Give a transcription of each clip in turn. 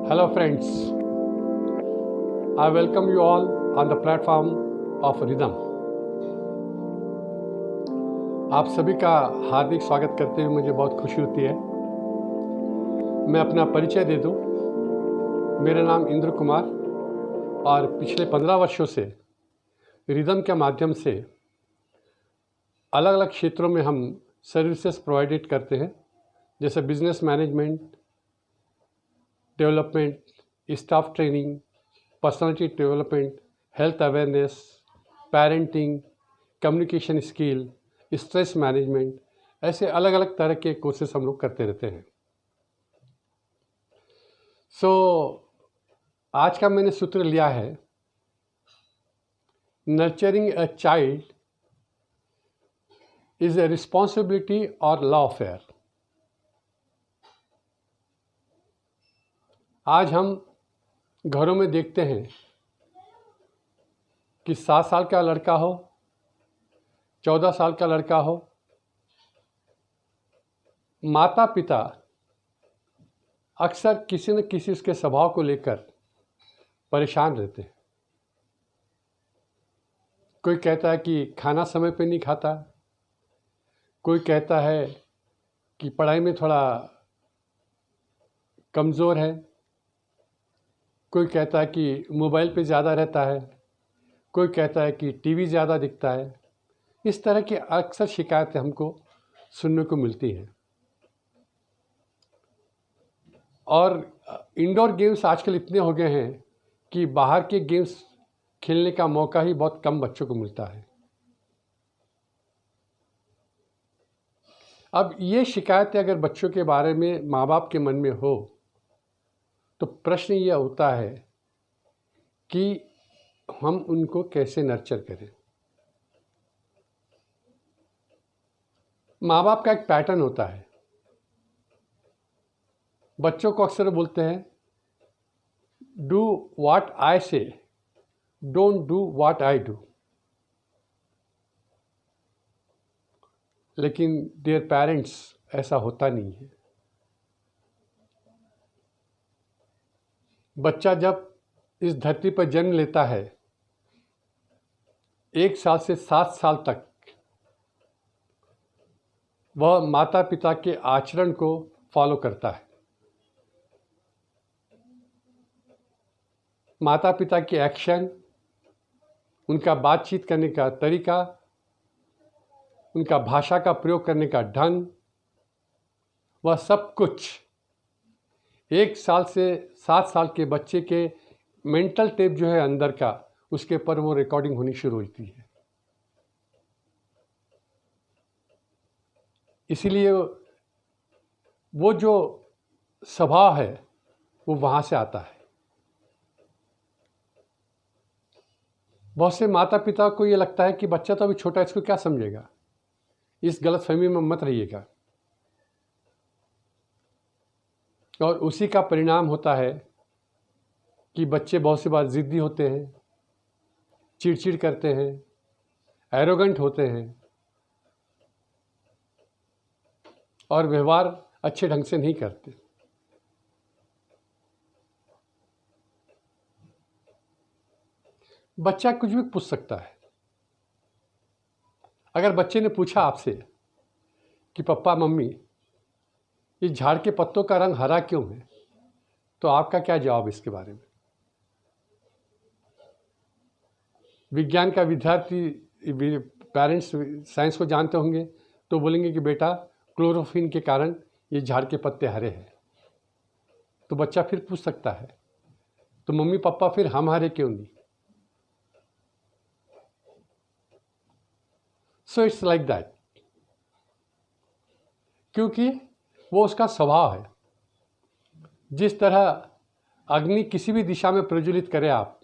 Hello friends, I welcome you all on the platform of Rhythm. आप सभी का हार्दिक स्वागत करते हुए मुझे बहुत खुशी होती है। मैं अपना परिचय दे दूं। मेरा नाम इंद्र कुमार और पिछले 15 वर्षों से रिदम के माध्यम से अलग अलग क्षेत्रों में हम सर्विसेज प्रोवाइडेड करते हैं, जैसे business management, development, staff training, personality development, health awareness, parenting, communication skill, stress management, ऐसे अलग अलग तरह के कोर्सेस हम लोग करते रहते हैं। आज का मैंने सूत्र लिया है, nurturing a child is a responsibility और लॉ अफेयर। आज हम घरों में देखते हैं कि 7 साल का लड़का हो, 14 साल का लड़का हो, माता पिता अक्सर किसी न किसी उसके स्वभाव को लेकर परेशान रहते हैं। कोई कहता है कि खाना समय पे नहीं खाता, कोई कहता है कि पढ़ाई में थोड़ा कमज़ोर है, कोई कहता है कि मोबाइल पे ज़्यादा रहता है, कोई कहता है कि टीवी ज़्यादा दिखता है। इस तरह की अक्सर शिकायतें हमको सुनने को मिलती हैं। और इंडोर गेम्स आजकल इतने हो गए हैं कि बाहर के गेम्स खेलने का मौका ही बहुत कम बच्चों को मिलता है। अब ये शिकायतें अगर बच्चों के बारे में माँ बाप के मन में हो तो प्रश्न यह होता है कि हम उनको कैसे नर्चर करें। माँ बाप का एक पैटर्न होता है। बच्चों को अक्सर बोलते हैं, डू व्हाट आई से, don't do what I do. लेकिन डियर पेरेंट्स, ऐसा होता नहीं है। बच्चा जब इस धरती पर जन्म लेता है, 1 साल से 7 साल तक वह माता पिता के आचरण को फॉलो करता है। माता पिता की एक्शन, उनका बातचीत करने का तरीका, उनका भाषा का प्रयोग करने का ढंग, वह सब कुछ 1 साल से 7 साल के बच्चे के मेंटल टेप जो है अंदर का, उसके ऊपर वो रिकॉर्डिंग होनी शुरू होती है। इसीलिए वो जो स्वभाव है वो वहाँ से आता है। बहुत से माता पिता को ये लगता है कि बच्चा तो अभी छोटा है, इसको क्या समझेगा। इस गलतफहमी में मत रहिएगा। और उसी का परिणाम होता है कि बच्चे बहुत सी बार ज़िद्दी होते हैं, चिड़चिड़ करते हैं, एरोगेंट होते हैं और व्यवहार अच्छे ढंग से नहीं करते। बच्चा कुछ भी पूछ सकता है। अगर बच्चे ने पूछा आपसे कि पप्पा मम्मी, इस झाड़ के पत्तों का रंग हरा क्यों है, तो आपका क्या जवाब इसके बारे में? विज्ञान का विद्यार्थी, पेरेंट्स साइंस को जानते होंगे तो बोलेंगे कि बेटा, क्लोरोफिन के कारण ये झाड़ के पत्ते हरे हैं। तो बच्चा फिर पूछ सकता है, तो मम्मी पापा फिर हम हरे क्यों नहीं? सो इट्स लाइक दैट, क्योंकि वो उसका स्वभाव है। जिस तरह अग्नि किसी भी दिशा में प्रज्वलित करे आप,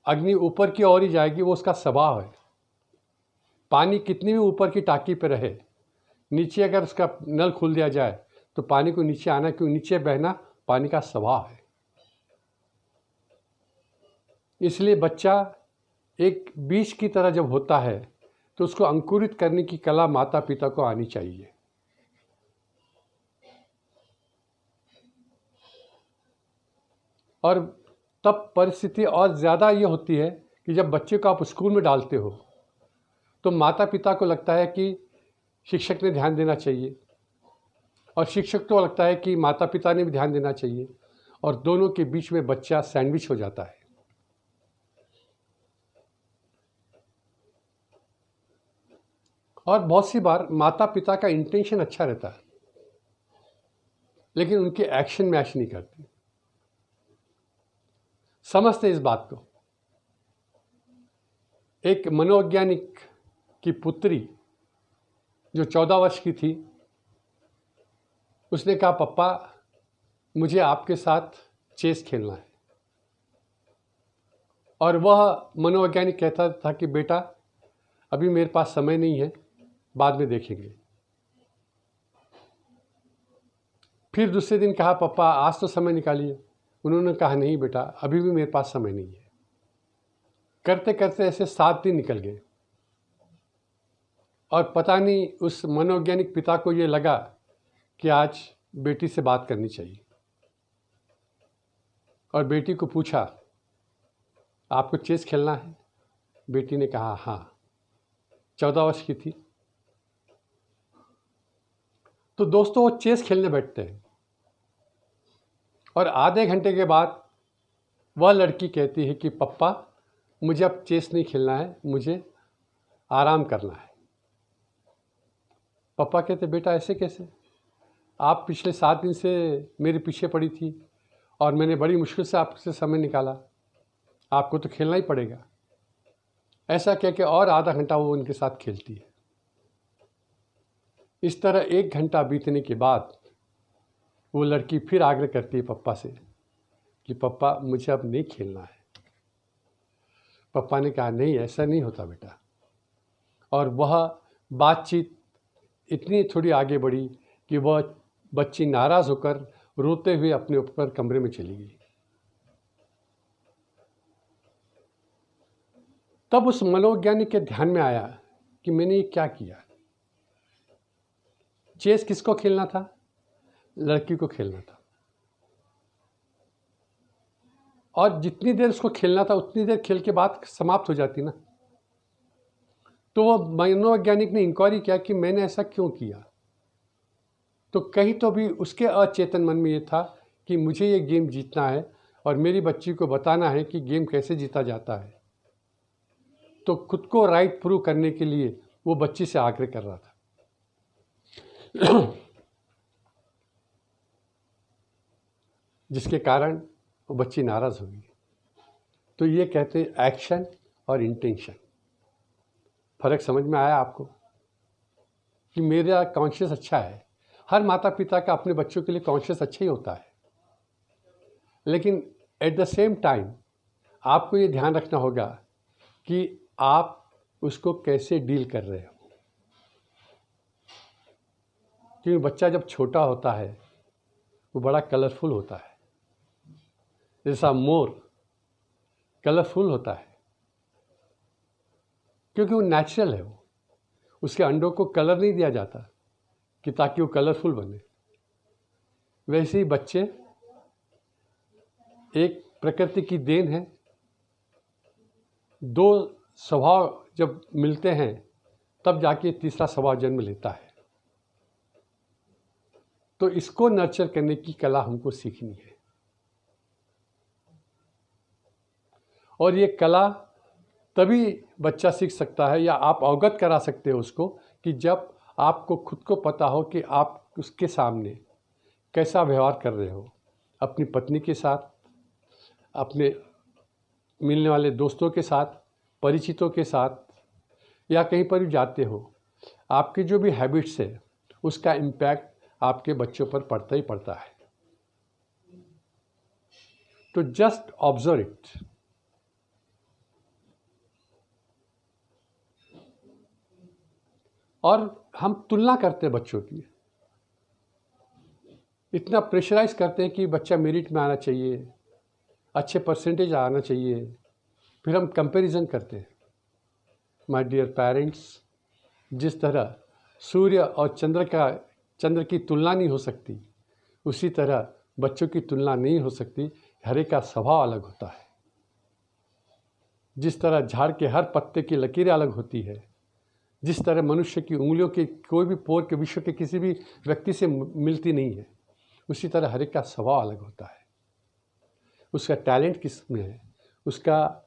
अग्नि ऊपर की ओर ही जाएगी, वो उसका स्वभाव है। पानी कितनी भी ऊपर की टाँकी पे रहे, नीचे अगर उसका नल खोल दिया जाए तो पानी को नीचे आना, क्यों नीचे बहना पानी का स्वभाव है। इसलिए बच्चा एक बीज की तरह जब होता है तो उसको अंकुरित करने की कला माता पिता को आनी चाहिए। और तब परिस्थिति और ज़्यादा ये होती है कि जब बच्चे को आप स्कूल में डालते हो तो माता पिता को लगता है कि शिक्षक ने ध्यान देना चाहिए और शिक्षक को लगता है कि माता पिता ने भी ध्यान देना चाहिए, और दोनों के बीच में बच्चा सैंडविच हो जाता है। और बहुत सी बार माता पिता का इंटेंशन अच्छा रहता है लेकिन उनके एक्शन मैच नहीं करते। समझते इस बात को। एक मनोवैज्ञानिक की पुत्री जो 14 वर्ष की थी, उसने कहा, पप्पा मुझे आपके साथ चेस खेलना है। और वह मनोवैज्ञानिक कहता था कि बेटा अभी मेरे पास समय नहीं है, बाद में देखेंगे। फिर दूसरे दिन कहा, पप्पा आज तो समय निकालिए। उन्होंने कहा, नहीं बेटा अभी भी मेरे पास समय नहीं है। करते करते ऐसे 7 दिन निकल गए और पता नहीं उस मनोवैज्ञानिक पिता को ये लगा कि आज बेटी से बात करनी चाहिए, और बेटी को पूछा, आपको चेस खेलना है? बेटी ने कहा हाँ। 14 वर्ष की थी। तो दोस्तों वो चेस खेलने बैठते हैं और आधे घंटे के बाद वह लड़की कहती है कि पप्पा मुझे अब चेस नहीं खेलना है, मुझे आराम करना है। पापा कहते, बेटा ऐसे कैसे? आप पिछले 7 दिन से मेरे पीछे पड़ी थी और मैंने बड़ी मुश्किल से आपसे समय निकाला, आपको तो खेलना ही पड़ेगा। ऐसा कह के और आधा घंटा वो उनके साथ खेलती है। इस तरह 1 घंटा बीतने के बाद वो लड़की फिर आग्रह करती है पापा से कि पापा मुझे अब नहीं खेलना है। पापा ने कहा, नहीं ऐसा नहीं होता बेटा। और वह बातचीत इतनी थोड़ी आगे बढ़ी कि वह बच्ची नाराज़ होकर रोते हुए अपने ऊपर कमरे में चली गई। तब उस मनोवैज्ञानिक के ध्यान में आया कि मैंने ये क्या किया। चेस किसको खेलना था? लड़की को खेलना था। और जितनी देर उसको खेलना था उतनी देर खेल के बाद समाप्त हो जाती ना। तो वो मनोवैज्ञानिक ने इंक्वायरी किया कि मैंने ऐसा क्यों किया। तो कहीं तो भी उसके अचेतन मन में ये था कि मुझे ये गेम जीतना है और मेरी बच्ची को बताना है कि गेम कैसे जीता जाता है। तो खुद को राइट प्रूव करने के लिए वो बच्ची से आग्रह कर रहा था। जिसके कारण वो बच्ची नाराज़ हो गई। तो ये कहते हैं एक्शन और इंटेंशन। फ़र्क समझ में आया आपको कि मेरा कॉन्शियस अच्छा है। हर माता पिता का अपने बच्चों के लिए कॉन्शियस अच्छा ही होता है, लेकिन एट द सेम टाइम आपको ये ध्यान रखना होगा कि आप उसको कैसे डील कर रहे हो। क्योंकि बच्चा जब छोटा होता है वो बड़ा कलरफुल होता है, जैसा मोर कलरफुल होता है क्योंकि वो नेचुरल है। वो उसके अंडों को कलर नहीं दिया जाता कि ताकि वो कलरफुल बने। वैसे ही बच्चे एक प्रकृति की देन है। 2 स्वभाव जब मिलते हैं तब जाके तीसरा स्वभाव जन्म लेता है। तो इसको नर्चर करने की कला हमको सीखनी है। और ये कला तभी बच्चा सीख सकता है या आप अवगत करा सकते हो उसको कि जब आपको खुद को पता हो कि आप उसके सामने कैसा व्यवहार कर रहे हो। अपनी पत्नी के साथ, अपने मिलने वाले दोस्तों के साथ, परिचितों के साथ, या कहीं पर भी जाते हो, आपकी जो भी हैबिट्स है उसका इम्पैक्ट आपके बच्चों पर पड़ता ही पड़ता है। तो जस्ट ऑब्जर्व इट। और हम तुलना करते हैं बच्चों की, इतना प्रेशराइज करते हैं कि बच्चा मेरिट में आना चाहिए, अच्छे परसेंटेज आना चाहिए। फिर हम कंपैरिजन करते हैं। माय डियर पेरेंट्स, जिस तरह सूर्य और चंद्र की तुलना नहीं हो सकती, उसी तरह बच्चों की तुलना नहीं हो सकती हर एक का स्वभाव अलग होता है। जिस तरह झाड़ के हर पत्ते की लकीरें अलग होती है, जिस तरह मनुष्य की उंगलियों के कोई भी पोर के विश्व के किसी भी व्यक्ति से मिलती नहीं है, उसी तरह हर एक का स्वभाव अलग होता है। उसका टैलेंट किस में है, उसका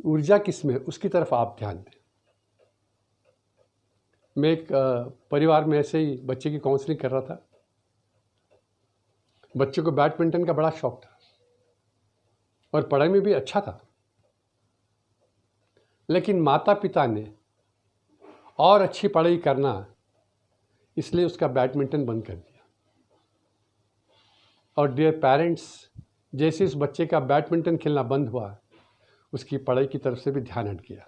ऊर्जा किस में है, उसकी तरफ आप ध्यान दें। मैं एक परिवार में ऐसे ही बच्चे की काउंसलिंग कर रहा था। बच्चे को बैडमिंटन का बड़ा शौक था और पढ़ाई में भी अच्छा था, लेकिन माता पिता ने और अच्छी पढ़ाई करना इसलिए उसका बैडमिंटन बंद कर दिया। और डियर पेरेंट्स, जैसे इस बच्चे का बैडमिंटन खेलना बंद हुआ, उसकी पढ़ाई की तरफ से भी ध्यान हट गया।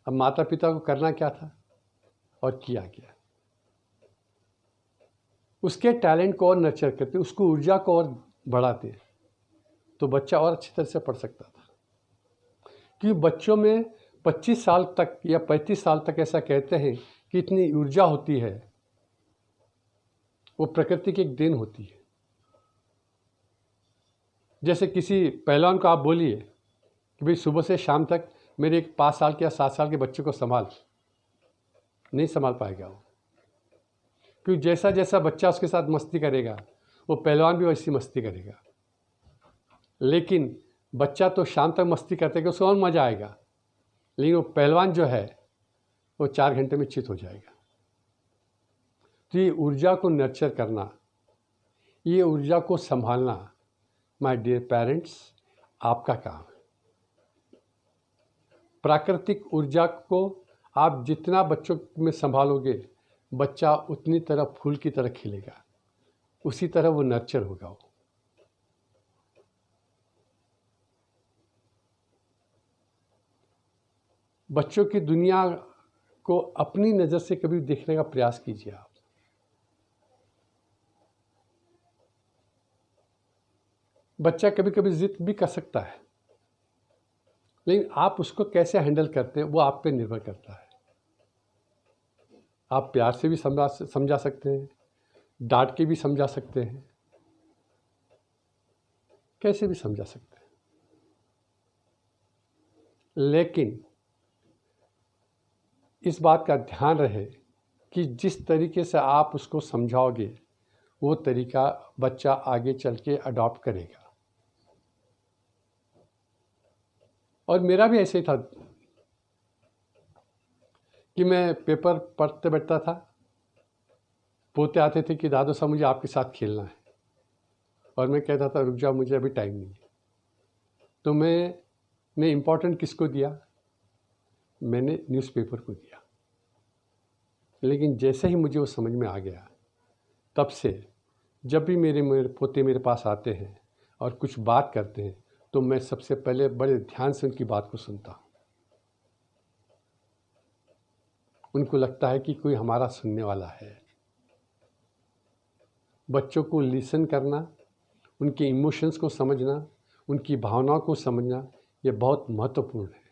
अब माता पिता को करना क्या था और किया गया, उसके टैलेंट को और नर्चर करते, उसको ऊर्जा को और बढ़ाते, तो बच्चा और अच्छी तरह से पढ़ सकता था। क्योंकि बच्चों में 25 साल तक या 35 साल तक ऐसा कहते हैं कि इतनी ऊर्जा होती है, वो प्रकृति की एक देन होती है। जैसे किसी पहलवान को आप बोलिए कि भाई सुबह से शाम तक मेरे एक 5 साल के या 7 साल के बच्चे को संभाल, नहीं संभाल पाएगा वो। क्योंकि जैसा जैसा बच्चा उसके साथ मस्ती करेगा, वो पहलवान भी वैसी मस्ती करेगा। लेकिन बच्चा तो शाम तक मस्ती करते कि उसको और मज़ा आएगा, लेकिन वो पहलवान जो है वो 4 घंटे में चित हो जाएगा। तो ये ऊर्जा को नर्चर करना, ये ऊर्जा को संभालना, माय डियर पेरेंट्स, आपका काम है। प्राकृतिक ऊर्जा को आप जितना बच्चों में संभालोगे, बच्चा उतनी तरह फूल की तरह खिलेगा, उसी तरह वो नर्चर होगा। वो बच्चों की दुनिया को अपनी नज़र से कभी देखने का प्रयास कीजिए आप। बच्चा कभी कभी जिद भी कर सकता है, लेकिन आप उसको कैसे हैंडल करते हैं वो आप पे निर्भर करता है। आप प्यार से भी समझा सकते हैं, डांट के भी समझा सकते हैं, कैसे भी समझा सकते हैं, लेकिन इस बात का ध्यान रहे कि जिस तरीके से आप उसको समझाओगे, वो तरीका बच्चा आगे चल के अडॉप्ट करेगा। और मेरा भी ऐसे ही था कि मैं पेपर पढ़ते बैठता था, पोते आते थे कि दादू साहब मुझे आपके साथ खेलना है, और मैं कहता था रुक जाओ, मुझे अभी टाइम नहीं है। तो मैंने इम्पोर्टेंट किसको दिया? मैंने न्यूज़पेपर को दिया। लेकिन जैसे ही मुझे वो समझ में आ गया, तब से जब भी मेरे पोते मेरे पास आते हैं और कुछ बात करते हैं, तो मैं सबसे पहले बड़े ध्यान से उनकी बात को सुनता हूँ। उनको लगता है कि कोई हमारा सुनने वाला है। बच्चों को लिसन करना, उनके इमोशंस को समझना, उनकी भावनाओं को समझना, ये बहुत महत्वपूर्ण है।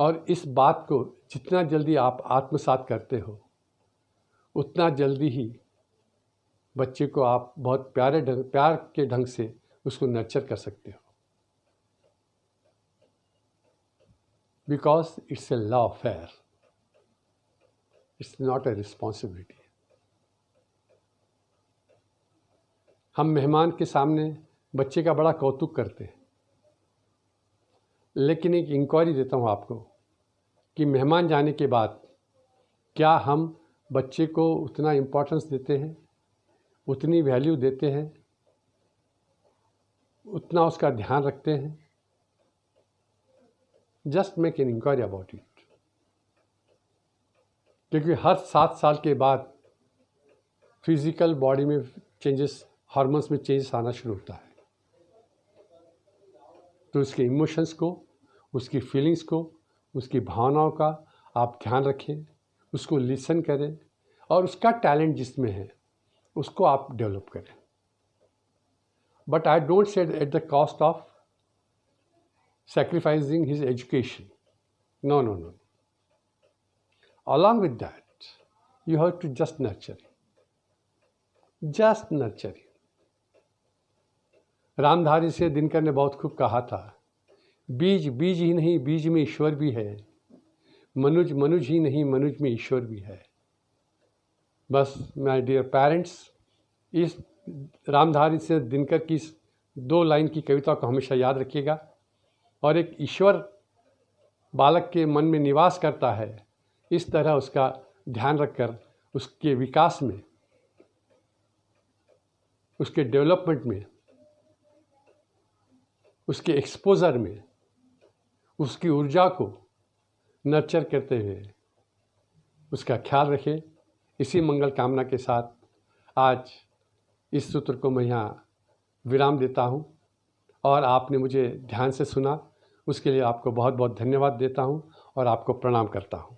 और इस बात को जितना जल्दी आप आत्मसात करते हो, उतना जल्दी ही बच्चे को आप बहुत प्यार के ढंग से उसको नर्चर कर सकते हो। Because it's a love affair, it's not a responsibility. हम मेहमान के सामने बच्चे का बड़ा कौतुक करते हैं, लेकिन एक इंक्वायरी देता हूँ आपको कि मेहमान जाने के बाद क्या हम बच्चे को उतना इम्पोर्टेंस देते हैं, उतनी वैल्यू देते हैं, उतना उसका ध्यान रखते हैं? Just make an enquiry about it. क्योंकि हर 7 साल के बाद फिजिकल बॉडी में चेंजेस, हार्मोन्स में चेंजेस आना शुरू होता है। तो उसके इमोशंस को, उसकी फीलिंग्स को, उसकी भावनाओं का आप ध्यान रखें, उसको लिसन करें, और उसका टैलेंट जिसमें है उसको आप डेवलप करें। But I don't say at the cost of sacrificing his education. No. Along with that, you have to just nurture him. Just nurturing. Ramdhari से दिनकर ने बहुत खूब कहा था, बीज बीज ही नहीं, बीज में ईश्वर भी है। मनुज मनुज ही नहीं, मनुज में ईश्वर भी है। बस माय डियर पेरेंट्स, इस रामधारी से दिनकर की इस 2 लाइन की कविता को हमेशा याद रखिएगा। और एक ईश्वर बालक के मन में निवास करता है, इस तरह उसका ध्यान रखकर उसके विकास में, उसके डेवलपमेंट में, उसके एक्सपोजर में, उसकी ऊर्जा को नर्चर करते हुए उसका ख्याल रखें। इसी मंगल कामना के साथ आज इस सूत्र को मैं यहाँ विराम देता हूँ और आपने मुझे ध्यान से सुना, उसके लिए आपको बहुत बहुत धन्यवाद देता हूँ और आपको प्रणाम करता हूँ।